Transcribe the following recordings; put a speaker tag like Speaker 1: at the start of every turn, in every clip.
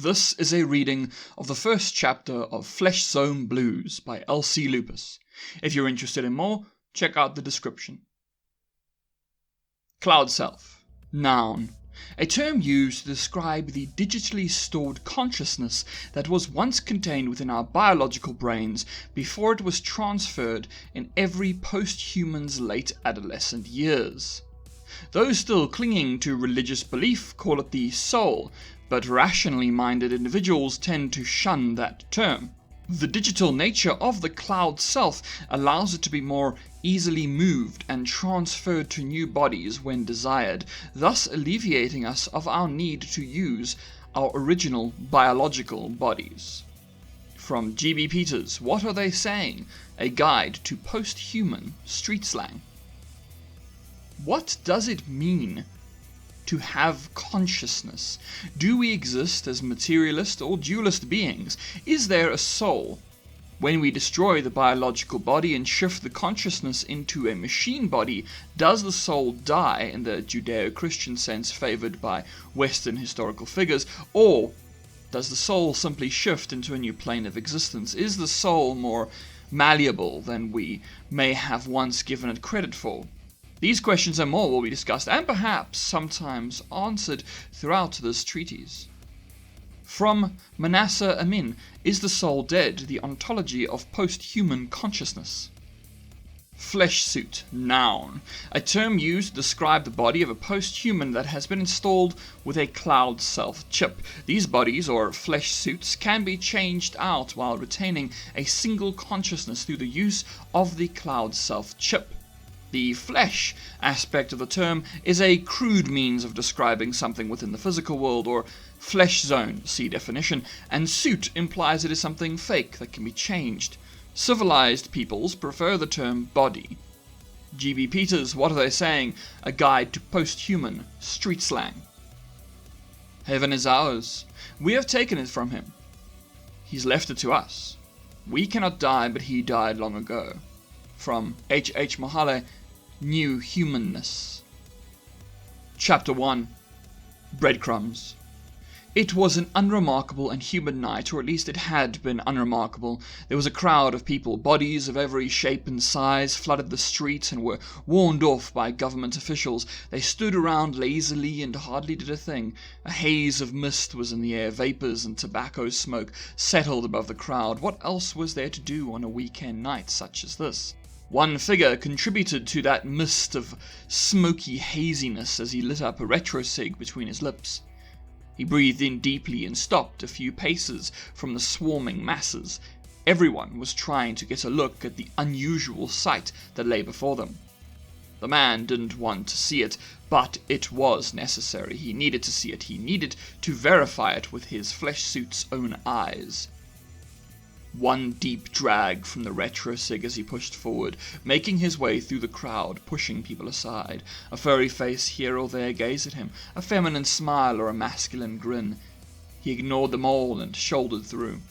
Speaker 1: This is a reading of the first chapter of FleshZone Blues by L.C. Lupus. If you're interested in more, check out the description. Cloud Self. Noun. A term used to describe the digitally stored consciousness that was once contained within our biological brains before it was transferred in every post-human's late adolescent years. Those still clinging to religious belief call it the soul, but rationally minded individuals tend to shun that term. The digital nature of the cloud self allows it to be more easily moved and transferred to new bodies when desired, thus alleviating us of our need to use our original biological bodies. From G.B. Peters, What Are They Saying? A Guide to Post-Human Street Slang. What does it mean to have consciousness? Do we exist as materialist or dualist beings? Is there a soul? When we destroy the biological body and shift the consciousness into a machine body, does the soul die in the Judeo-Christian sense favored by Western historical figures, or does the soul simply shift into a new plane of existence? Is the soul more malleable than we may have once given it credit for? These questions and more will be discussed and perhaps sometimes answered throughout this treatise. From Manasseh Amin, Is the Soul Dead? The Ontology of Post-Human Consciousness. Flesh suit. Noun. A term used to describe the body of a post-human that has been installed with a cloud self chip. These bodies, or flesh suits, can be changed out while retaining a single consciousness through the use of the cloud self chip. The flesh aspect of the term is a crude means of describing something within the physical world, or FleshZone, see definition, and suit implies it is something fake that can be changed. Civilized peoples prefer the term body. G.B. Peters, What Are They Saying? A Guide to Post-Human Street Slang. Heaven is ours. We have taken it from him. He's left it to us. We cannot die, but he died long ago. From H. Mahale, New Humanness. Chapter 1. Breadcrumbs. It was an unremarkable and humid night, or at least it had been unremarkable. There was a crowd of people, bodies of every shape and size, flooded the streets and were warned off by government officials. They stood around lazily and hardly did a thing. A haze of mist was in the air, vapors and tobacco smoke settled above the crowd. What else was there to do on a weekend night such as this? One figure contributed to that mist of smoky haziness as he lit up a retro cig between his lips. He breathed in deeply and stopped a few paces from the swarming masses. Everyone was trying to get a look at the unusual sight that lay before them. The man didn't want to see it, but it was necessary. He needed to see it. He needed to verify it with his flesh suit's own eyes. One deep drag from the retro cig as he pushed forward, making his way through the crowd, pushing people aside. A furry face here or there gazed at him, a feminine smile or a masculine grin. He ignored them all and shouldered through.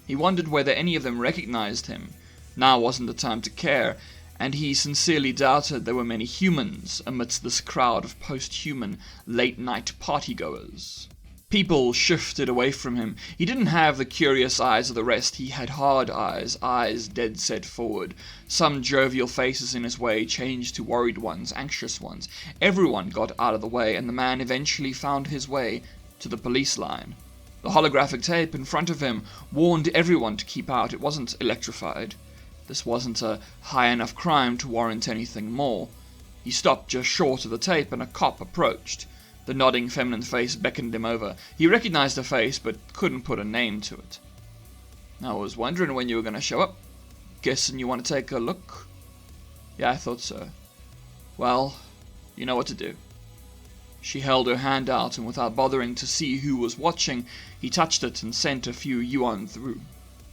Speaker 1: He wondered whether any of them recognized him. Now wasn't the time to care, and he sincerely doubted there were many humans amidst this crowd of post-human, late-night partygoers. People shifted away from him. He didn't have the curious eyes of the rest. He had hard eyes, eyes dead set forward. Some jovial faces in his way changed to worried ones, anxious ones. Everyone got out of the way, and the man eventually found his way to the police line. The holographic tape in front of him warned everyone to keep out. It wasn't electrified. This wasn't a high enough crime to warrant anything more. He stopped just short of the tape, and a cop approached. The nodding feminine face beckoned him over. He recognized the face, but couldn't put a name to it. I was wondering when you were going to show up. Guessing you want to take a look? Yeah, I thought so. Well, you know what to do. She held her hand out, and without bothering to see who was watching, he touched it and sent a few yuan through.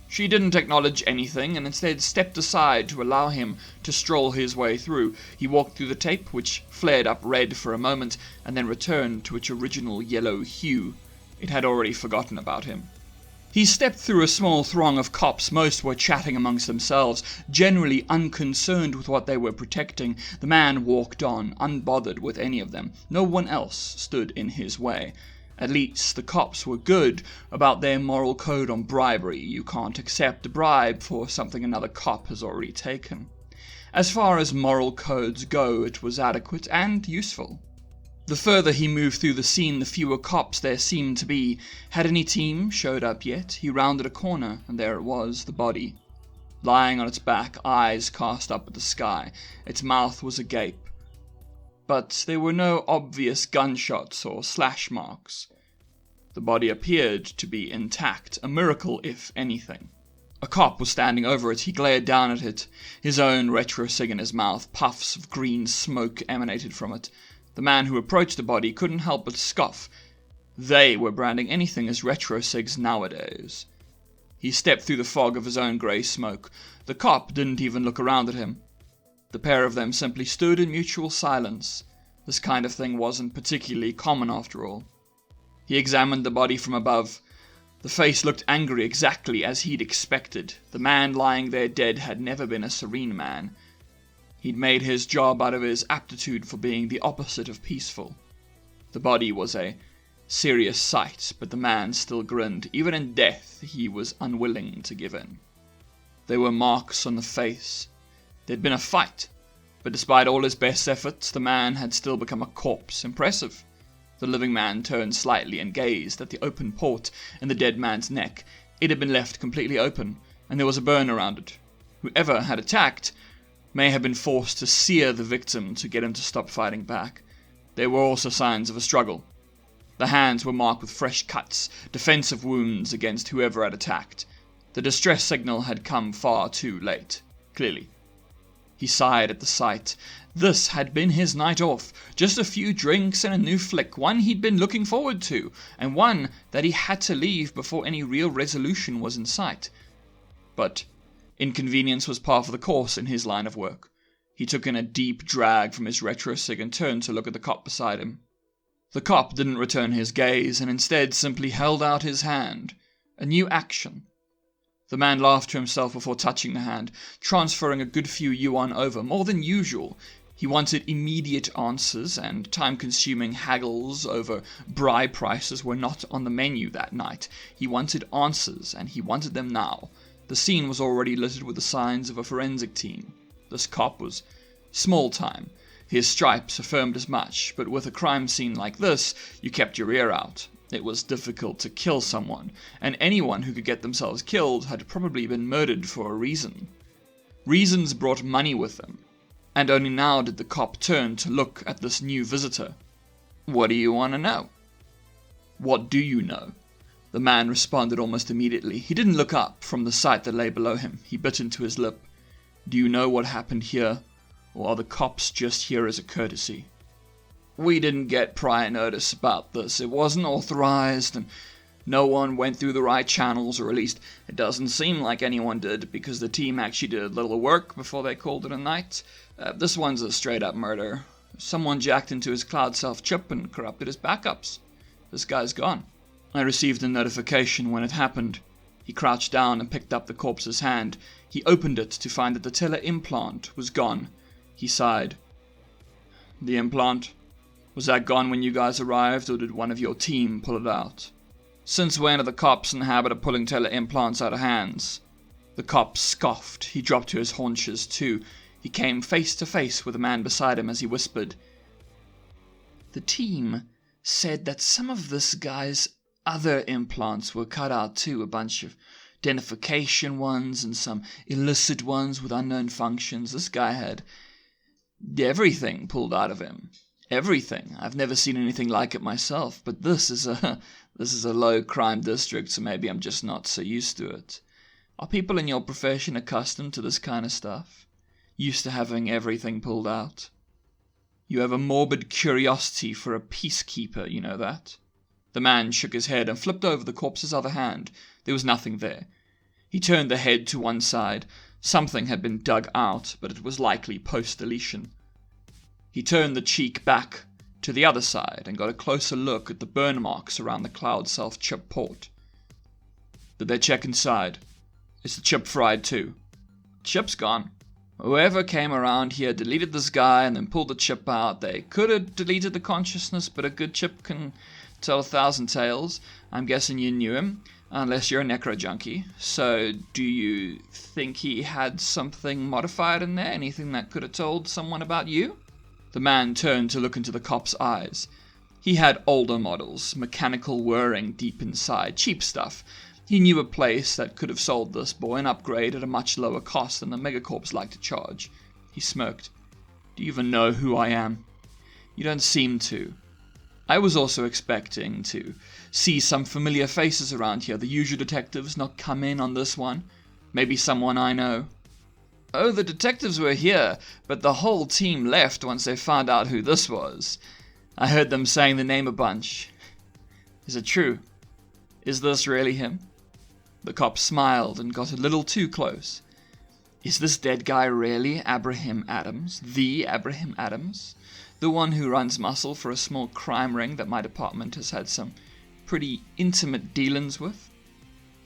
Speaker 1: She didn't acknowledge anything, and instead stepped aside to allow him to stroll his way through. He walked through the tape, which flared up red for a moment, and then returned to its original yellow hue. It had already forgotten about him. He stepped through a small throng of cops. Most were chatting amongst themselves, generally unconcerned with what they were protecting. The man walked on, unbothered with any of them. No one else stood in his way. At least the cops were good about their moral code on bribery. You can't accept a bribe for something another cop has already taken. As far as moral codes go, it was adequate and useful. The further he moved through the scene, the fewer cops there seemed to be. Had any team showed up yet? He rounded a corner, and there it was, the body. Lying on its back, eyes cast up at the sky. Its mouth was agape. But there were no obvious gunshots or slash marks. The body appeared to be intact, a miracle if anything. A cop was standing over it. He glared down at it, his own retro cig in his mouth. Puffs of green smoke emanated from it. The man who approached the body couldn't help but scoff. They were branding anything as retro cigs nowadays. He stepped through the fog of his own grey smoke. The cop didn't even look around at him. The pair of them simply stood in mutual silence. This kind of thing wasn't particularly common after all. He examined the body from above. The face looked angry, exactly as he'd expected. The man lying there dead had never been a serene man. He'd made his job out of his aptitude for being the opposite of peaceful. The body was a serious sight, but the man still grinned. Even in death, he was unwilling to give in. There were marks on the face. There'd been a fight, but despite all his best efforts, the man had still become a corpse. Impressive. The living man turned slightly and gazed at the open port in the dead man's neck. It had been left completely open, and there was a burn around it. Whoever had attacked may have been forced to sear the victim to get him to stop fighting back. There were also signs of a struggle. The hands were marked with fresh cuts, defensive wounds against whoever had attacked. The distress signal had come far too late, clearly. He sighed at the sight. This had been his night off. Just a few drinks and a new flick, one he'd been looking forward to, and one that he had to leave before any real resolution was in sight. But inconvenience was par for the course in his line of work. He took in a deep drag from his retro cig and turned to look at the cop beside him. The cop didn't return his gaze, and instead simply held out his hand. A new action. The man laughed to himself before touching the hand, transferring a good few yuan over, more than usual. He wanted immediate answers, and time-consuming haggles over bribe prices were not on the menu that night. He wanted answers, and he wanted them now. The scene was already littered with the signs of a forensic team. This cop was small time. His stripes affirmed as much, but with a crime scene like this, you kept your ear out. It was difficult to kill someone, and anyone who could get themselves killed had probably been murdered for a reason. Reasons brought money with them, and only now did the cop turn to look at this new visitor. "What do you want to know?" "What do you know?" The man responded almost immediately. He didn't look up from the sight that lay below him. He bit into his lip. "Do you know what happened here, or are the cops just here as a courtesy?" "We didn't get prior notice about this. It wasn't authorized, and no one went through the right channels, or at least it doesn't seem like anyone did, because the team actually did a little work before they called it a night. This one's a straight-up murder. Someone jacked into his Cloud Self chip and corrupted his backups. This guy's gone." I received a notification when it happened. He crouched down and picked up the corpse's hand. He opened it to find that the tele implant was gone. He sighed. "The implant? Was that gone when you guys arrived, or did one of your team pull it out?" "Since when are the cops in the habit of pulling tele-implants out of hands?" The cop scoffed. He dropped to his haunches, too. He came face to face with the man beside him as he whispered, "The team said that some of this guy's other implants were cut out too, a bunch of identification ones and some illicit ones with unknown functions. This guy had everything pulled out of him. Everything. I've never seen anything like it myself, but this is a low crime district, so maybe I'm just not so used to it. Are people in your profession accustomed to this kind of stuff? Used to having everything pulled out? You have a morbid curiosity for a peacekeeper, you know that?" The man shook his head and flipped over the corpse's other hand. There was nothing there. He turned the head to one side. Something had been dug out, but it was likely post-deletion. He turned the cheek back to the other side and got a closer look at the burn marks around the Cloud Self chip port. "Did they check inside? Is the chip fried too?" "Chip's gone. Whoever came around here deleted this guy and then pulled the chip out. They could have deleted the consciousness, but a good chip can Tell 1,000 tales. I'm guessing you knew him, unless you're a necro junkie. So, do you think he had something modified in there? Anything that could have told someone about you? The man turned to look into the cop's eyes. He had older models, mechanical whirring deep inside, cheap stuff. He knew a place that could have sold this boy an upgrade at a much lower cost than the megacorps like to charge. He smirked. Do you even know who I am? You don't seem to. I was also expecting to see some familiar faces around here, the usual detectives not come in on this one. Maybe someone I know. Oh, the detectives were here, but the whole team left once they found out who this was. I heard them saying the name a bunch. Is it true? Is this really him? The cop smiled and got a little too close. Is this dead guy really Abraham Adams? The Abraham Adams? The one who runs muscle for a small crime ring that my department has had some pretty intimate dealings with?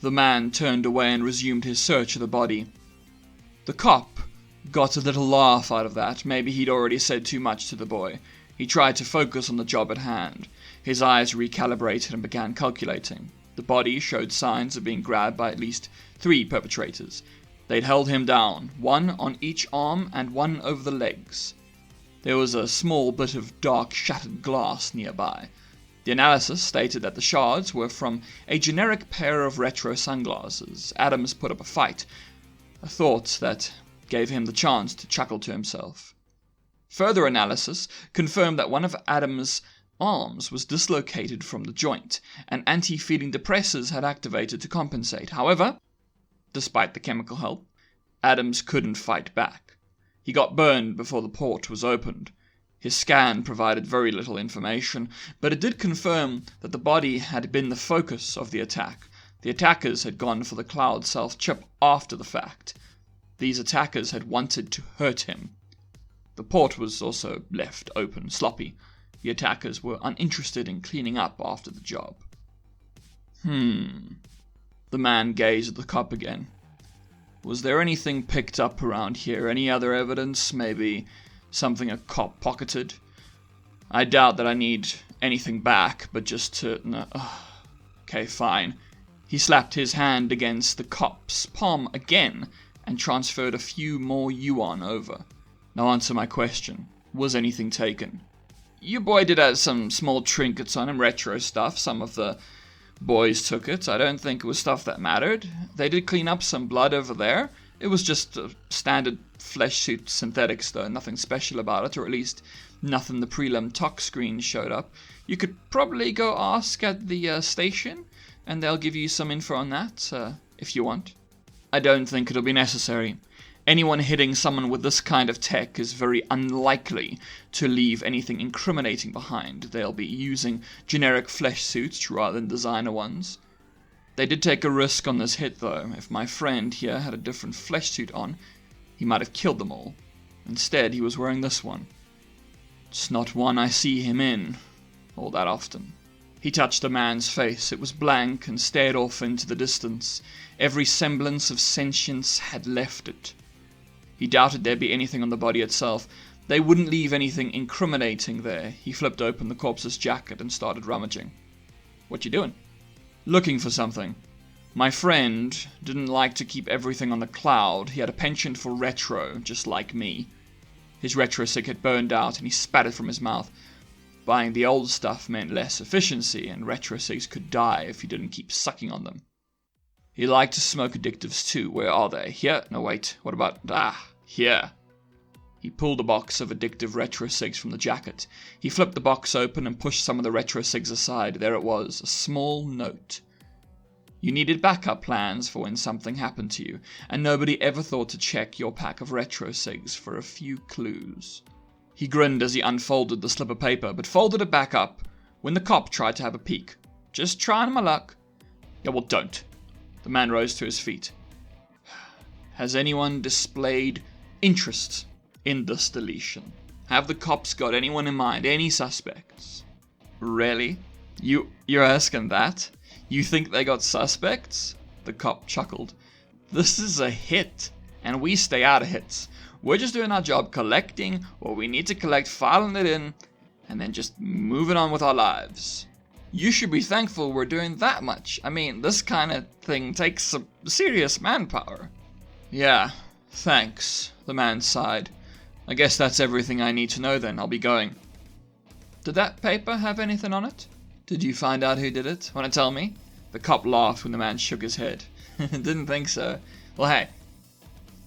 Speaker 1: The man turned away and resumed his search of the body. The cop got a little laugh out of that. Maybe he'd already said too much to the boy. He tried to focus on the job at hand. His eyes recalibrated and began calculating. The body showed signs of being grabbed by at least 3 perpetrators. They'd held him down, 1 on each arm and 1 over the legs. There was a small bit of dark shattered glass nearby. The analysis stated that the shards were from a generic pair of retro sunglasses. Adams put up a fight, a thought that gave him the chance to chuckle to himself. Further analysis confirmed that one of Adams' arms was dislocated from the joint, and anti-feeding depressors had activated to compensate. However, despite the chemical help, Adams couldn't fight back. He got burned before the port was opened. His scan provided very little information, but it did confirm that the body had been the focus of the attack. The attackers had gone for the Cloud Self chip after the fact. These attackers had wanted to hurt him. The port was also left open, sloppy. The attackers were uninterested in cleaning up after the job. The man gazed at the cop again. Was there anything picked up around here? Any other evidence? Maybe something a cop pocketed? I doubt that I need anything back, but just to... No. Okay, fine. He slapped his hand against the cop's palm again and transferred a few more yuan over. Now answer my question. Was anything taken? Your boy did have some small trinkets on him, retro stuff. Some of the boys took it. I don't think it was stuff that mattered. They did clean up some blood over there. It was just a standard flesh suit synthetics though, nothing special about it, or at least nothing the prelim tox screen showed up. You could probably go ask at the station, and they'll give you some info on that, if you want. I don't think it'll be necessary. Anyone hitting someone with this kind of tech is very unlikely to leave anything incriminating behind. They'll be using generic flesh suits rather than designer ones. They did take a risk on this hit though. If my friend here had a different flesh suit on, he might have killed them all. Instead, he was wearing this one. It's not one I see him in all that often. He touched the man's face. It was blank and stared off into the distance. Every semblance of sentience had left it. He doubted there'd be anything on the body itself. They wouldn't leave anything incriminating there. He flipped open the corpse's jacket and started rummaging. What you doing? Looking for something. My friend didn't like to keep everything on the cloud. He had a penchant for retro, just like me. His retro sig had burned out and he spat it from his mouth. Buying the old stuff meant less efficiency, and retro sigs could die if you didn't keep sucking on them. He liked to smoke addictives too. Where are they? Here? No, wait. What about... here. He pulled a box of addictive retro cigs from the jacket. He flipped the box open and pushed some of the retro cigs aside. There it was, a small note. You needed backup plans for when something happened to you, and nobody ever thought to check your pack of retro cigs for a few clues. He grinned as he unfolded the slip of paper, but folded it back up when the cop tried to have a peek. Just trying my luck. Yeah, well, don't. The man rose to his feet. Has anyone displayed interest in this deletion? Have the cops got anyone in mind? Any suspects? Really? You're asking that? You think they got suspects? The cop chuckled. This is a hit, and we stay out of hits. We're just doing our job, collecting what we need to collect, filing it in, and then just moving on with our lives. You should be thankful we're doing that much. I mean, this kind of thing takes some serious manpower. Yeah, thanks, the man sighed. I guess that's everything I need to know then. I'll be going. Did that paper have anything on it? Did you find out who did it? Want to tell me? The cop laughed when the man shook his head. Didn't think so. Well, hey,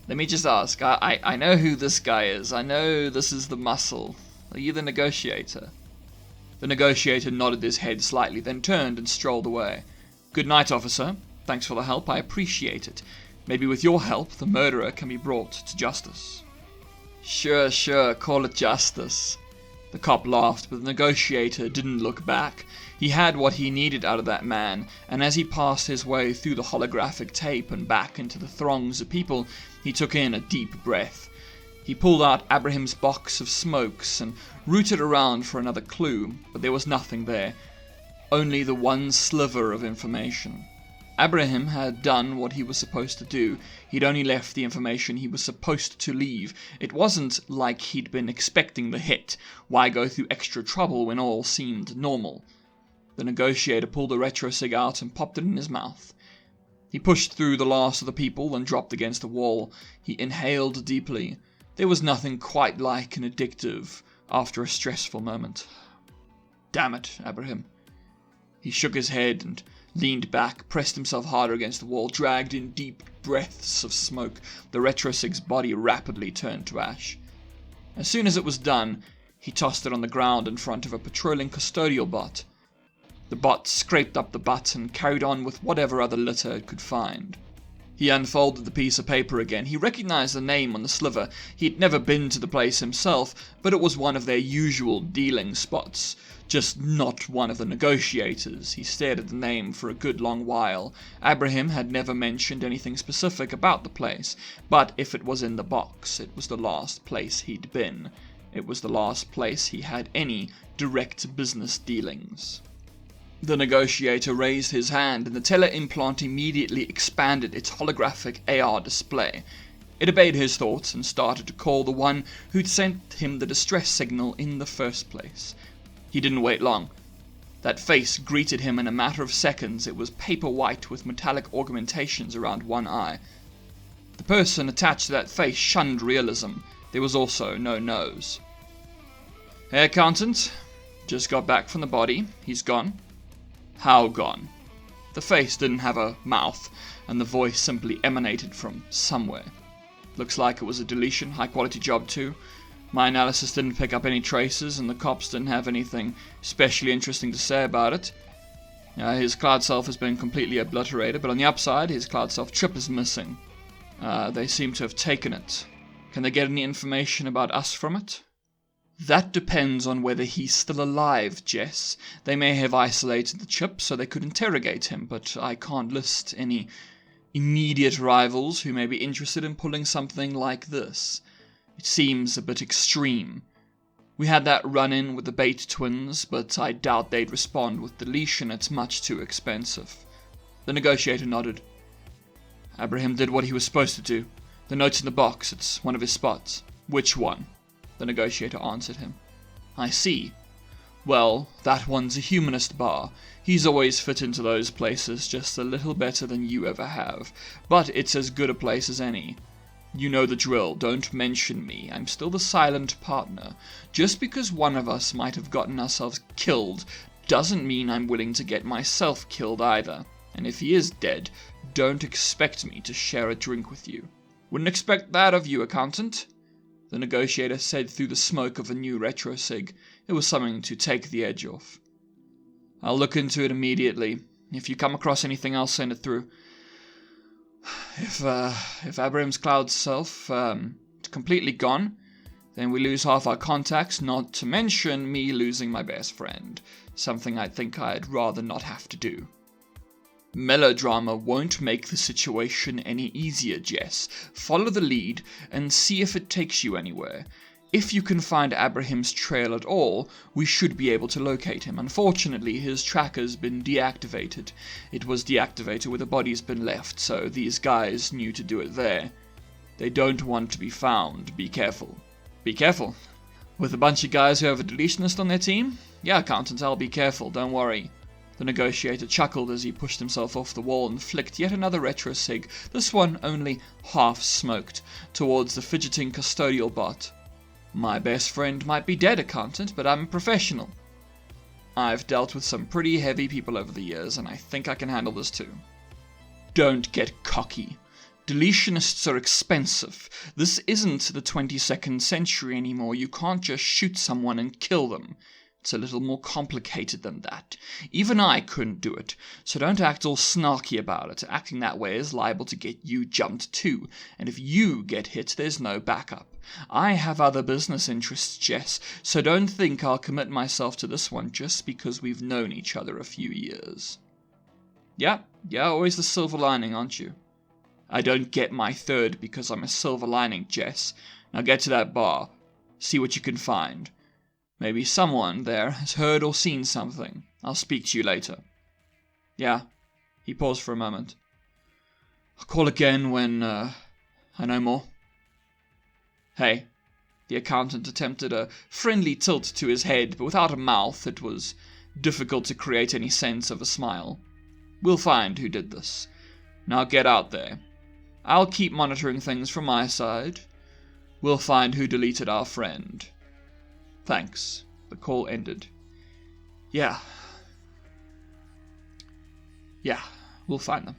Speaker 1: let me just ask. I know who this guy is. I know this is the muscle. Are you the negotiator? The negotiator nodded his head slightly, then turned and strolled away. Good night, officer. Thanks for the help. I appreciate it. Maybe with your help, the murderer can be brought to justice. Sure. Call it justice. The cop laughed, but the negotiator didn't look back. He had what he needed out of that man, and as he passed his way through the holographic tape and back into the throngs of people, he took in a deep breath. He pulled out Abraham's box of smokes and rooted around for another clue, but there was nothing there. Only the one sliver of information. Abraham had done what he was supposed to do. He'd only left the information he was supposed to leave. It wasn't like he'd been expecting the hit. Why go through extra trouble when all seemed normal? The negotiator pulled a retro cig out and popped it in his mouth. He pushed through the last of the people and dropped against the wall. He inhaled deeply. There was nothing quite like an addictive after a stressful moment. Damn it, Abraham. He shook his head and leaned back, pressed himself harder against the wall, dragged in deep breaths of smoke. The retrosig's body rapidly turned to ash. As soon as it was done, he tossed it on the ground in front of a patrolling custodial bot. The bot scraped up the butt and carried on with whatever other litter it could find. He unfolded the piece of paper again. He recognized the name on the sliver. He'd never been to the place himself, but it was one of their usual dealing spots, just not one of the negotiators. He stared at the name for a good long while. Abraham had never mentioned anything specific about the place, but if it was in the box, it was the last place he'd been. It was the last place he had any direct business dealings. The negotiator raised his hand, and the tele-implant immediately expanded its holographic AR display. It obeyed his thoughts and started to call the one who'd sent him the distress signal in the first place. He didn't wait long. That face greeted him in a matter of seconds. It was paper white with metallic augmentations around one eye. The person attached to that face shunned realism. There was also no nose. Hey, accountant. Just got back from the body. He's gone. How gone? The face didn't have a mouth, and the voice simply emanated from somewhere. Looks like it was a deletion, high-quality job too. My analysis didn't pick up any traces, and the cops didn't have anything especially interesting to say about it. His cloud self has been completely obliterated, but on the upside, his cloud self chip is missing. They seem to have taken it. Can they get any information about us from it? That depends on whether he's still alive, Jess. They may have isolated the chip so they could interrogate him, but I can't list any immediate rivals who may be interested in pulling something like this. It seems a bit extreme. We had that run-in with the Bait twins, but I doubt they'd respond with deletion. It's much too expensive. The negotiator nodded. Abraham did what he was supposed to do. The note's in the box. It's one of his spots. Which one? The negotiator answered him. I see. Well, that one's a humanist bar. He's always fit into those places just a little better than you ever have. But it's as good a place as any. You know the drill. Don't mention me. I'm still the silent partner. Just because one of us might have gotten ourselves killed doesn't mean I'm willing to get myself killed either. And if he is dead, don't expect me to share a drink with you. Wouldn't expect that of you, accountant. The negotiator said through the smoke of a new retro cig. It was something to take the edge off. I'll look into it immediately. If you come across anything, I'll send it through. If Abraham's cloud self is completely gone, then we lose half our contacts, not to mention me losing my best friend. Something I think I'd rather not have to do. Melodrama won't make the situation any easier, Jess. Follow the lead and see if it takes you anywhere. If you can find Abraham's trail at all, we should be able to locate him. Unfortunately, his tracker's been deactivated. It was deactivated where the body's been left, so these guys knew to do it there. They don't want to be found. Be careful. Be careful? With a bunch of guys who have a deletionist on their team? Yeah, accountant, I'll be careful, don't worry. The negotiator chuckled as he pushed himself off the wall and flicked yet another retro cig, this one only half smoked, towards the fidgeting custodial bot. My best friend might be dead, accountant, but I'm a professional. I've dealt with some pretty heavy people over the years, and I think I can handle this too. Don't get cocky. Deletionists are expensive. This isn't the 22nd century anymore. You can't just shoot someone and kill them. It's a little more complicated than that. Even I couldn't do it, so don't act all snarky about it. Acting that way is liable to get you jumped too, and if you get hit, there's no backup. I have other business interests, Jess, so don't think I'll commit myself to this one just because we've known each other a few years. Yeah, always the silver lining, aren't you? I don't get my third because I'm a silver lining, Jess. Now get to that bar. See what you can find. Maybe someone there has heard or seen something. I'll speak to you later. Yeah. He paused for a moment. I'll call again when, I know more. Hey. The accountant attempted a friendly tilt to his head, but without a mouth it was difficult to create any sense of a smile. We'll find who did this. Now get out there. I'll keep monitoring things from my side. We'll find who deleted our friend. Thanks. The call ended. Yeah, we'll find them.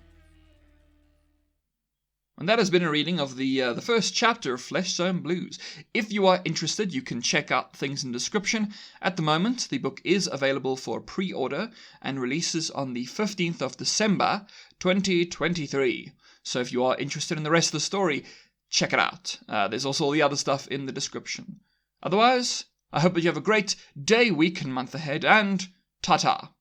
Speaker 1: And that has been a reading of the first chapter of FleshZone Blues. If you are interested, you can check out things in the description. At the moment, the book is available for pre-order and releases on the 15th of December, 2023. So if you are interested in the rest of the story, check it out. There's also all the other stuff in the description. Otherwise, I hope that you have a great day, week, and month ahead, and ta-ta!